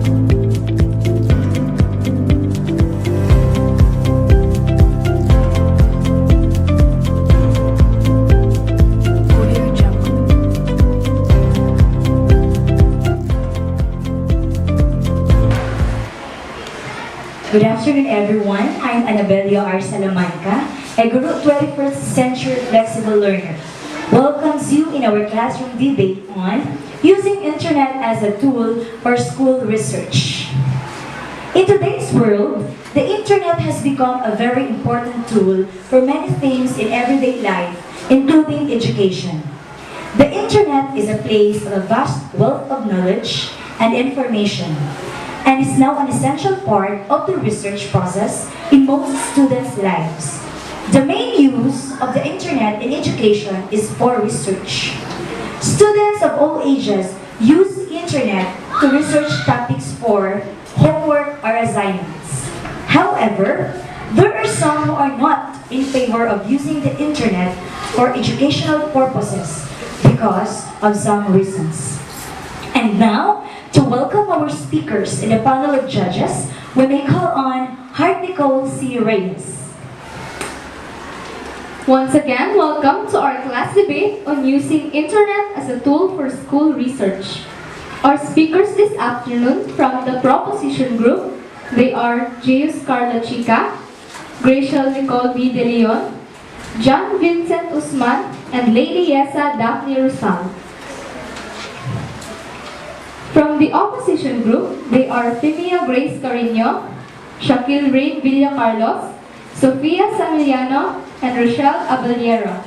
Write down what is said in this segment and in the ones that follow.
Good afternoon, everyone. I'm Annabelio R. Salamanca, a Guro 21st Century Flexible Learner. Welcomes you in our classroom debate on using internet as a tool for school research. In today's world, the internet has become a very important tool for many things in everyday life, including education. The internet is a place of a vast wealth of knowledge and information, and is now an essential part of the research process in most students' lives. The main use of the internet in education is for research. Students of all ages use the internet to research topics for homework or assignments. However, there are some who are not in favor of using the internet for educational purposes because of some reasons. And now, to welcome our speakers in the panel of judges, we may call on Heart Nicole C. Reyes. Once again, welcome to our class debate on using internet as a tool for school research. Our speakers this afternoon from the proposition group, they are Jeus Carla Chica, Gracial Nicole B. De Leon, John Vincent Usman, and Lady Yesa Daphne Rosal. From the opposition group, they are Femia Grace Carino, Shaquille Ray Villa Carlos, Sofia Samiliano, and Rochelle Abellero.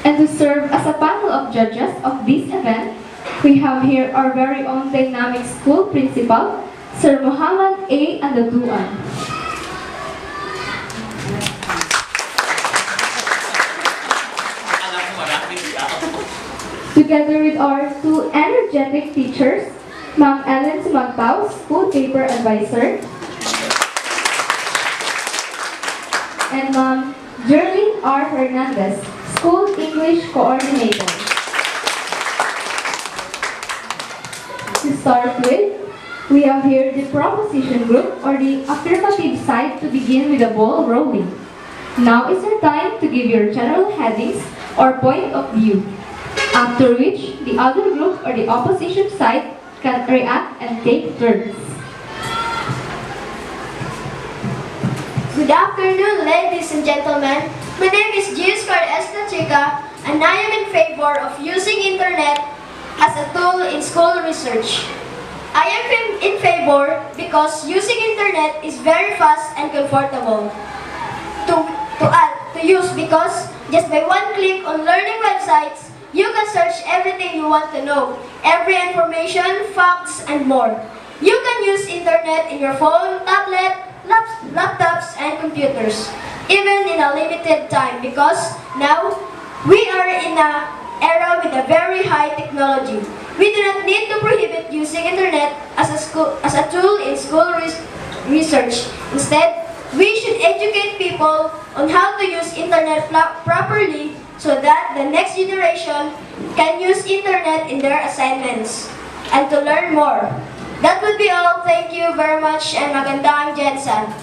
And to serve as a panel of judges of this event, we have here our very own dynamic school principal, Sir Muhammad A. Andaduan. Together with our two energetic teachers, Ma'am Ellen Sumagpao, School Paper Advisor, and Ma'am Jerlyn R. Hernandez, School English Coordinator. To start with, we have here the proposition group or the affirmative side to begin with the ball rolling. Now is your time to give your general headings or point of view, after which the other group or the opposition side can react and take turns. Good afternoon, ladies and gentlemen. My name is Jeus Carla Chica, and I am in favor of using internet as a tool in school research. I am in favor because using internet is very fast and comfortable to use, because just by one click on learning websites, you can search everything you want to know, every information, facts, and more. You can use internet in your phone, tablet, laptops, and computers, even in a limited time, because now we are in an era with a very high technology. We do not need to prohibit using internet as a tool in school research. Instead, we should educate people on how to use internet properly, so that the next generation can use internet in their assignments and to learn more. That would be all. Thank you very much, and magandang Jensen.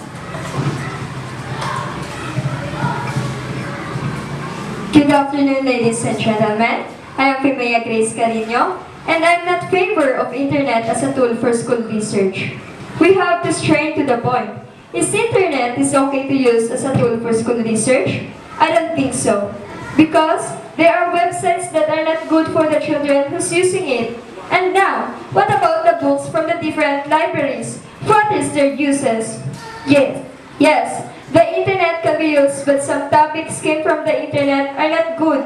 Good afternoon, ladies and gentlemen. I am Femia Grace Carino, and I'm not in favor of internet as a tool for school research. We have to straight to the point. Is internet okay to use as a tool for school research? I don't think so. Because there are websites that are not good for the children who's using it. And now, what about the books from the different libraries? What is their uses? Yes, the internet can be used, but some topics came from the internet are not good.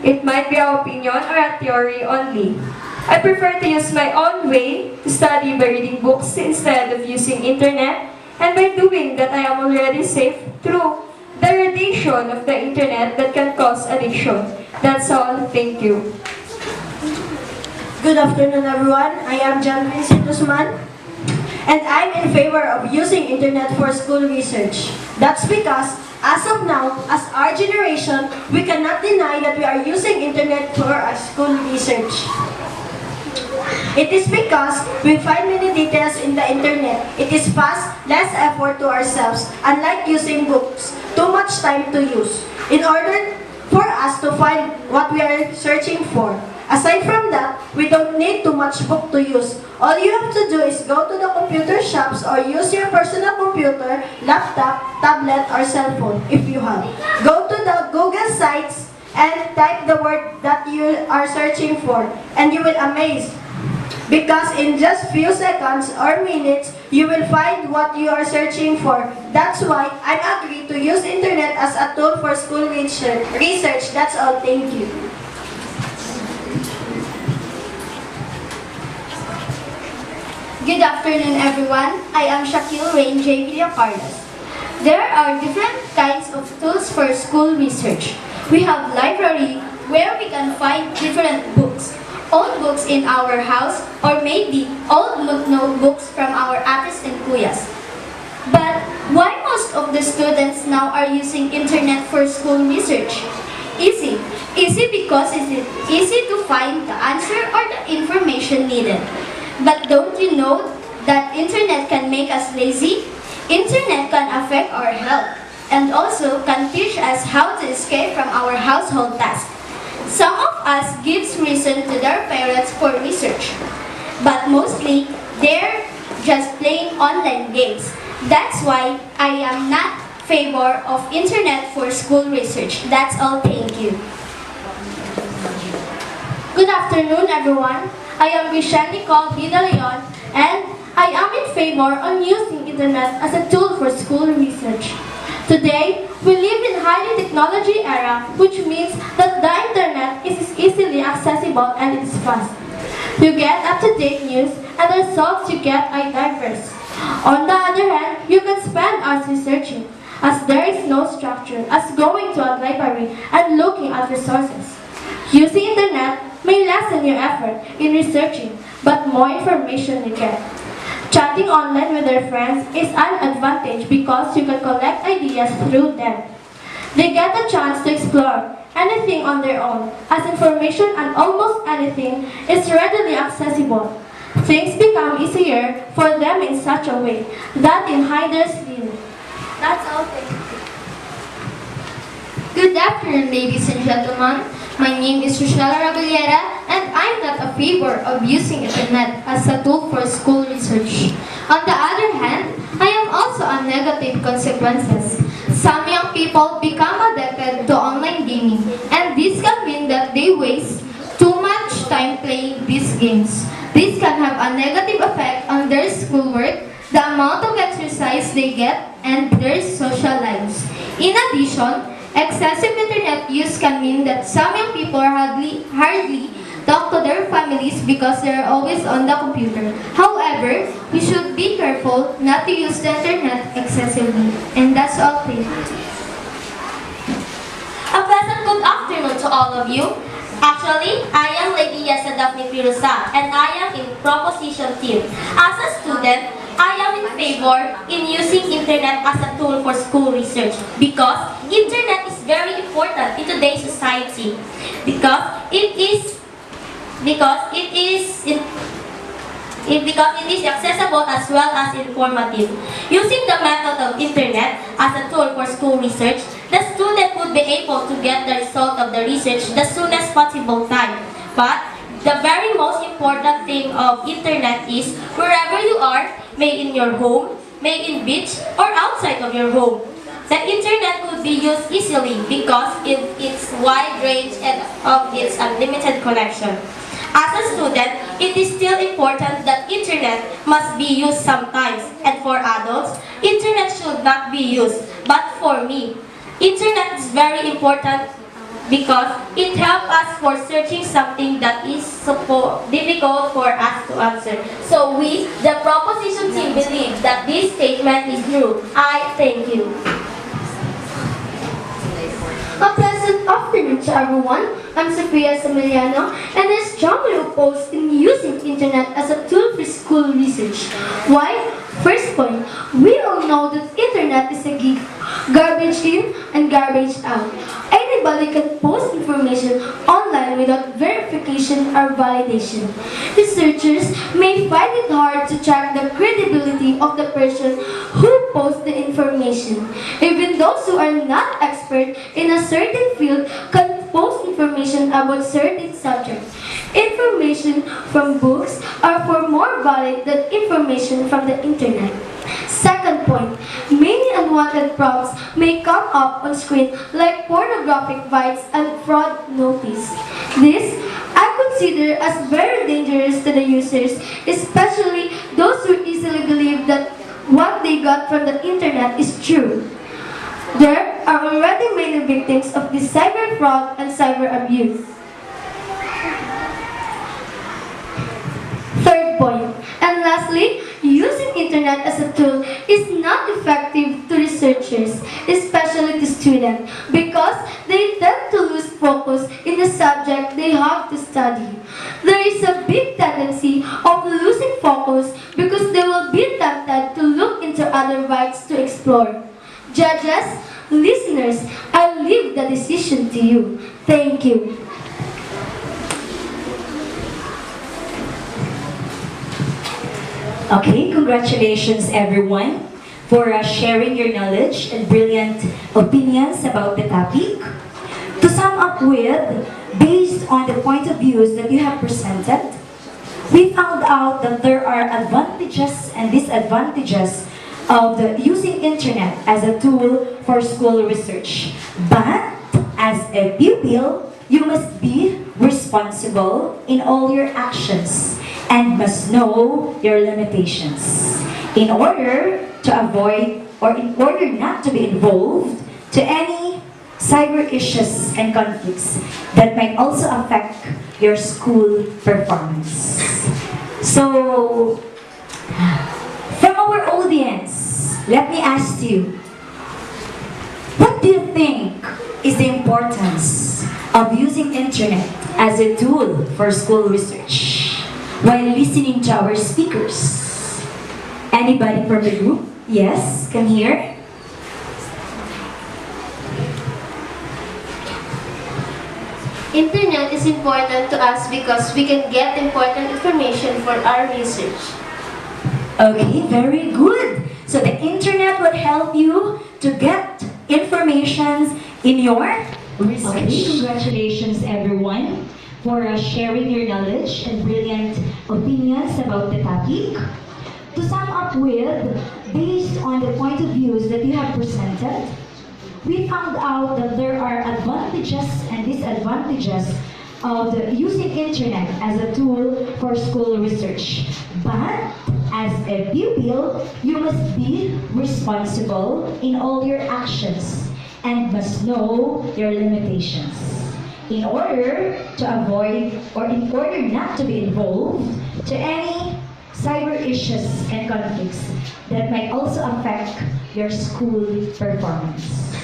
It might be our opinion or a theory only. I prefer to use my own way to study by reading books instead of using internet, and by doing that I am already safe through the radiation of the internet that can cause addiction. That's all. Thank you. Good afternoon, everyone. I am John Vincent Usman, and I'm in favor of using internet for school research. That's because, as of now, as our generation, we cannot deny that we are using internet for our school research. It is because we find many details in the internet. It is fast, less effort to ourselves, unlike using books, too much time to use, in order for us to find what we are searching for. Aside from that, we don't need too much book to use. All you have to do is go to the computer shops or use your personal computer, laptop, tablet, or cell phone if you have. Go to the Google sites and type the word that you are searching for, and you will amaze. Because in just few seconds or minutes, you will find what you are searching for. That's why I agree to use internet as a tool for school research. That's all. Thank you. Good afternoon, everyone. I am Shaquille Rain J. Villacarlos. There are different kinds of tools for school research. We have library, where we can find different books, old books in our house, or maybe old notebooks from our ates and kuyas. But why most of the students now are using internet for school research? Easy. Easy because it is easy to find the answer or the information needed. But don't you know that internet can make us lazy? Internet can affect our health and also can teach us how to escape from our household tasks. Some of us gives reason to their parents for research, but mostly they're just playing online games. That's why I am not favor of internet for school research. That's all. Thank you. Good afternoon, everyone. I am Michelle Nicole Vidaleon, and I am in favor on using internet as a tool for school research. Today, we live in highly technology era, which means that the internet is easily accessible and it is fast. You get up-to-date news, and the results you get are diverse. On the other hand, you can spend hours researching, as there is no structure as going to a library and looking at resources. Using internet may lessen your effort in researching, but more information you get. Chatting online with your friends is an advantage because you can collect ideas through them. They get a chance to explore anything on their own, as information on almost anything is readily accessible. Things become easier for them in such a way that it hinders learning. That's all. Thank you. Good afternoon, ladies and gentlemen. My name is Rochelle Rabellera, and I'm not a favor of using internet as a tool for school research. On the other hand, I am also on negative consequences. Some young people become addicted to online gaming, and this can mean that they waste too much time playing these games. This can have a negative effect on their schoolwork, the amount of exercise they get, and their social lives. In addition, excessive internet use can mean that some young people hardly talk to their families because they are always on the computer. However, we should be careful not to use the internet excessively. And that's all. Thank you. A pleasant good afternoon to all of you. Actually, I am Lady Yesa Daphne Pirusa, and I am in proposition team. As a student, I am in favor in using internet as a tool for school research because internet is very important in today's society because it is accessible as well as informative. Using the method of internet as a tool for school research, the student would be able to get the result of the research the soonest possible time. But the very most important thing of internet is wherever you are, may in your home, may in beach, or outside of your home. The internet could be used easily because of its wide range and of its unlimited connection. As a student, it is still important that internet must be used sometimes, and for adults, internet should not be used. But for me, internet is very important because it helps us for searching something that is difficult for us to answer. So we, the proposition team, believe that this statement is true. I thank you. A pleasant afternoon to everyone. I'm Sophia Samiliano, and I strongly oppose in using internet as a tool for school research. Why? First point, we all know that internet is a gift. Garbage in and garbage out. Any Anybody can post information online without verification or validation. Researchers may find it hard to track the credibility of the person who posts the information. Even those who are not expert in a certain field can post information about certain subjects. Information from books are far more valid than information from the internet. Second point, many unwanted prompts may come up on screen like pornographic bites and fraud notice. This I consider as very dangerous to the users, especially those who easily believe that what they got from the internet is true. There are already many victims of this cyber fraud and cyber abuse. Third point, and lastly, using internet as a tool is not effective to researchers, especially to students, because they tend to lose focus in the subject they have to study. There is a big tendency of losing focus because they will be tempted to look into other rights to explore. Judges, listeners, I leave the decision to you. Thank you. Okay, congratulations everyone for sharing your knowledge and brilliant opinions about the topic. To sum up with, based on the point of views that you have presented, we found out that there are advantages and disadvantages of using internet as a tool for school research. But as a pupil, you must be responsible in all your actions and must know your limitations in order to avoid or in order not to be involved to any cyber issues and conflicts that might also affect your school performance. So, from our audience, let me ask you, what do you think is the importance of using internet as a tool for school research while listening to our speakers? Anybody from the group? Yes, come here. Internet is important to us because we can get important information for our research. Okay, very good. So the internet will help you to get information in your research. Okay, congratulations everyone for sharing your knowledge and brilliant opinions about the topic. To sum up with, based on the point of views that you have presented, we found out that there are advantages and disadvantages of using internet as a tool for school research. But as a pupil, you must be responsible in all your actions and must know your limitations in order to avoid or in order not to be involved to any cyber issues and conflicts that might also affect your school performance.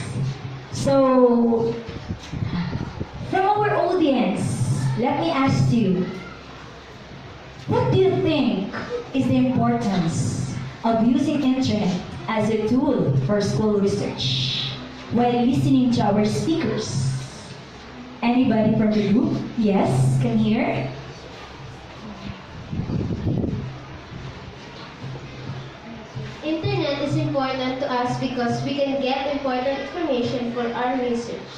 So, from our audience, let me ask you, what do you think is the importance of using internet as a tool for school research while listening to our speakers? Anybody from the group? Yes, come here. Internet is important to us because we can get important information for our research.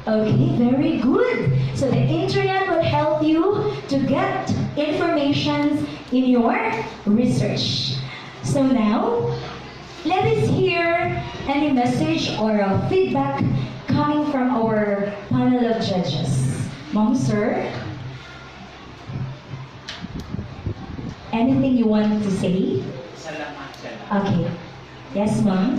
Okay, very good. So the internet will help you to get information in your research. So now, let us hear any message or feedback coming from our panel of judges. Mom, sir, anything you want to say? Okay. Yes, ma'am.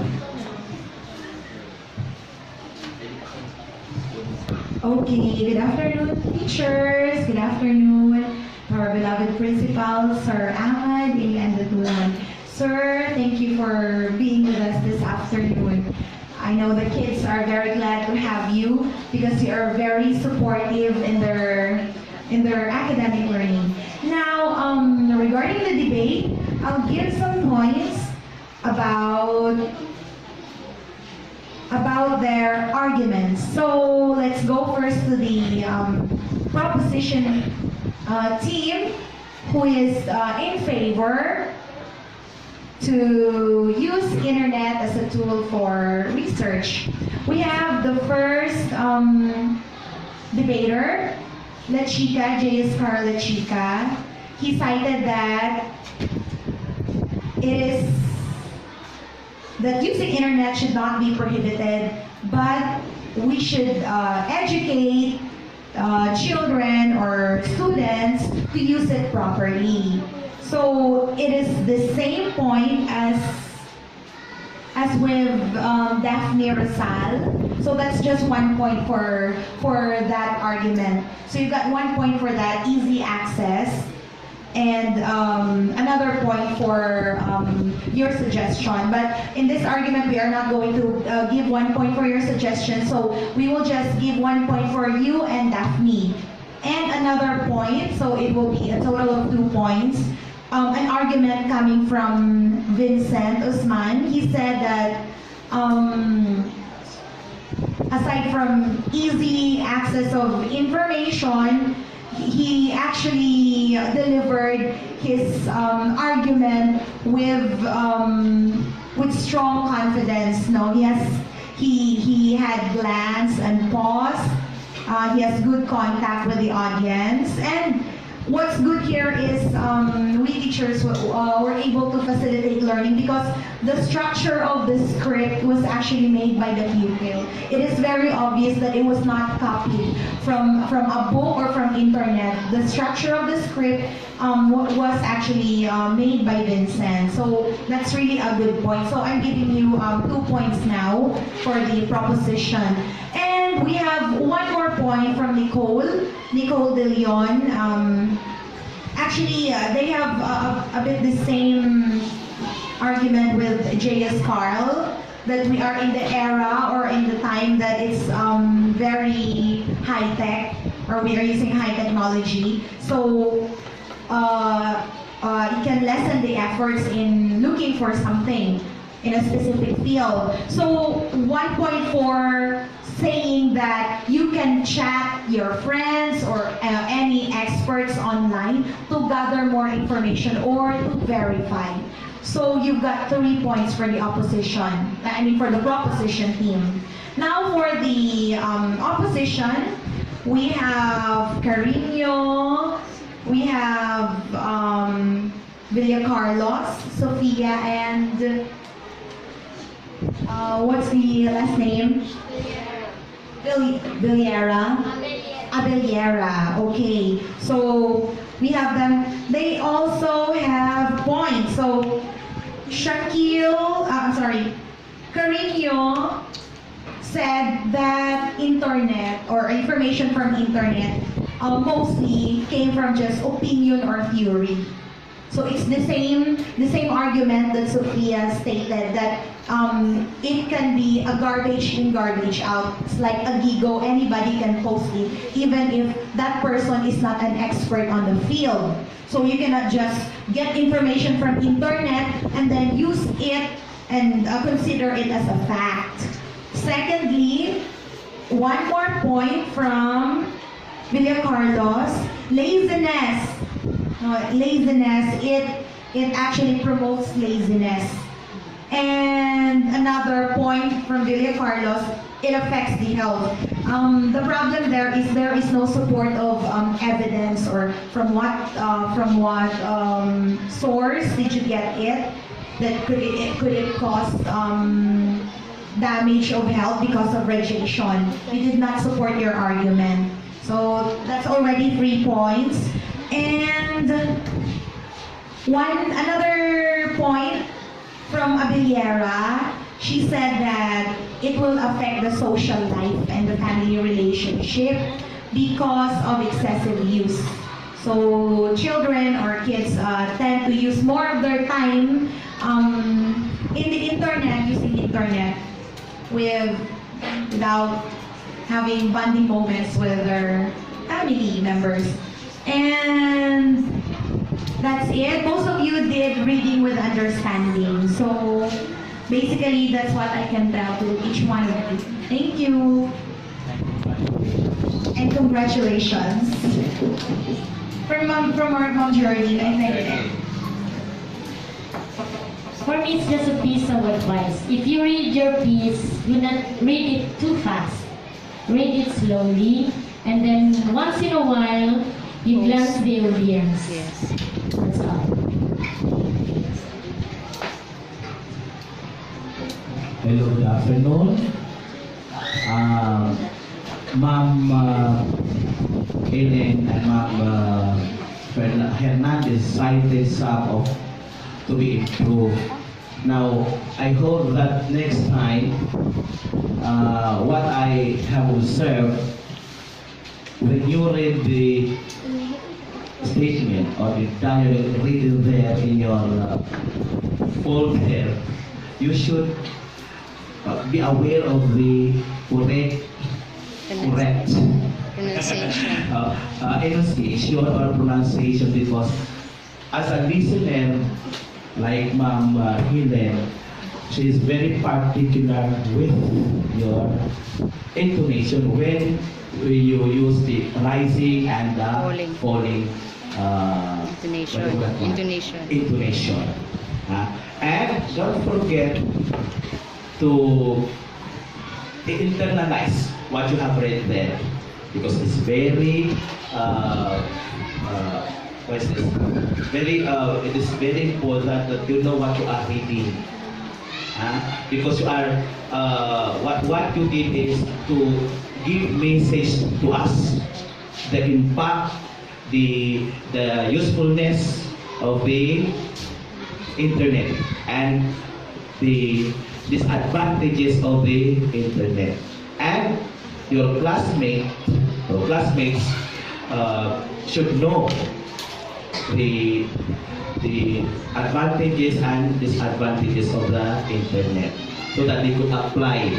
Okay, good afternoon, teachers. Good afternoon, our beloved principal, Sir Ahmad, and the Tulan. Sir, thank you for being with us this afternoon. I know the kids are very glad to have you because you are very supportive in their academic learning. Now, regarding the debate, I'll give some points about of their arguments. So let's go first to the proposition team who is in favor to use internet as a tool for research. We have the first debater, La Chica, J.S. Carl La Chica. He cited that that using internet should not be prohibited, but we should educate children or students to use it properly. So it is the same point as with Daphne Rizal. So that's just 1 point for that argument. So you got 1 point for that, easy access, and another point for your suggestion. But in this argument, we are not going to give 1 point for your suggestion. So we will just give 1 point for you and Daphne, and another point. So it will be a total of 2 points. An argument coming from Vincent Usman. He said that aside from easy access of information, he actually delivered his argument with strong confidence. No, he had glance and pause. He has good contact with the audience, and what's good here is we teachers were able to facilitate learning because the structure of the script was actually made by the pupil. It is very obvious that it was not copied from a book or from internet. The structure of the script was actually made by Vincent. So that's really a good point. So I'm giving you 2 points now for the proposition. And we have 1 more point from Nicole De Leon. Actually, they have a bit the same argument with J.S. Carl, that we are in the era or in the time that it's very high-tech, or we are using high technology. So it can lessen the efforts in looking for something in a specific field. So 1 point for saying that you can chat your friends or any experts online to gather more information or to verify. So you've got 3 points for the opposition, for the proposition team. Now for the opposition, we have Carino, we have Villa Carlos, Sofia, and what's the last name? Abellera. Okay, so we have them. They also have points. So Carino said that internet or information from internet mostly came from just opinion or theory. So it's the same argument that Sophia stated, that it can be a garbage in, garbage out. It's like a gigo, anybody can post it, even if that person is not an expert on the field. So you cannot just get information from internet and then use it and consider it as a fact. Secondly, 1 more point from Villa Carlos, laziness. It actually promotes laziness. And another point from Villa Carlos, it affects the health. The problem there is no support of evidence, or from what source did you get it? That could it cause damage of health because of radiation? You did not support your argument. So that's already 3 points. And another point from Abellera, she said that it will affect the social life and the family relationship because of excessive use. So children or kids tend to use more of their time in the internet, using internet without having bonding moments with their family members. And that's it. Most of you did reading with understanding. So Basically, that's what I can tell to each one of you. Thank you. And congratulations. From our Mom Jordan, I think. For me, it's just a piece of advice. If you read your piece, do not read it too fast. Read it slowly, and then once in a while, you glance the audience. Yes. That's all. Hello, good afternoon. Ma'am Ellen and Ma'am Hernandez cited some of to be improved. Now, I hope that next time, what I have observed, when you read the statement or the dialogue written there in your folder, you should be aware of the correct enunciation or pronunciation, because as a listener, like Ma'am Helen, she is very particular with your intonation when you use the rising and the falling intonation. And don't forget to internalize what you have read there, because it's very what is this? It is very important that you know what you are reading. Because you are what you did is to give message to us, the impact, the usefulness of the internet and the disadvantages of the internet. And your classmates should know the advantages and disadvantages of the internet, so that they could apply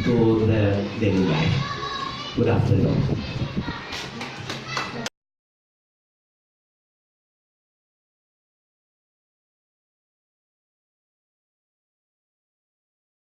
to the daily life. Good afternoon.